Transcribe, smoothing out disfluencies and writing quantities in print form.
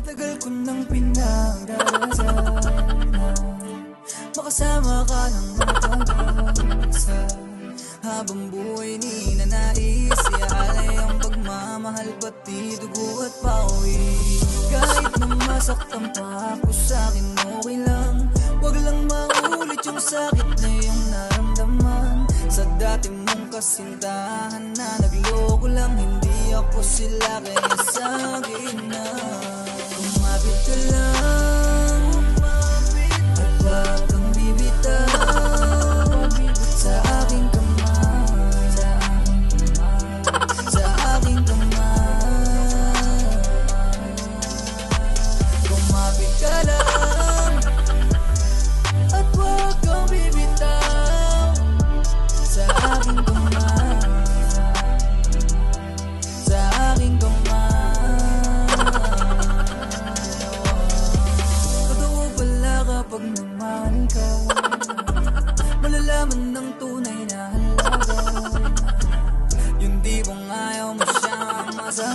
Matagal ko nang pinagdarasal na makasama ka ng matagal. Habang buhay ni nanais, iaalay ang pagmamahal, pati dugo at pawis. Kahit na masaktan pa ako, sa'kin okay lang. Wag lang maulit yung sakit na iyong naramdaman. Sa dati mong kasintahan na nagloko lang, hindi ako sila, kaya sa'kin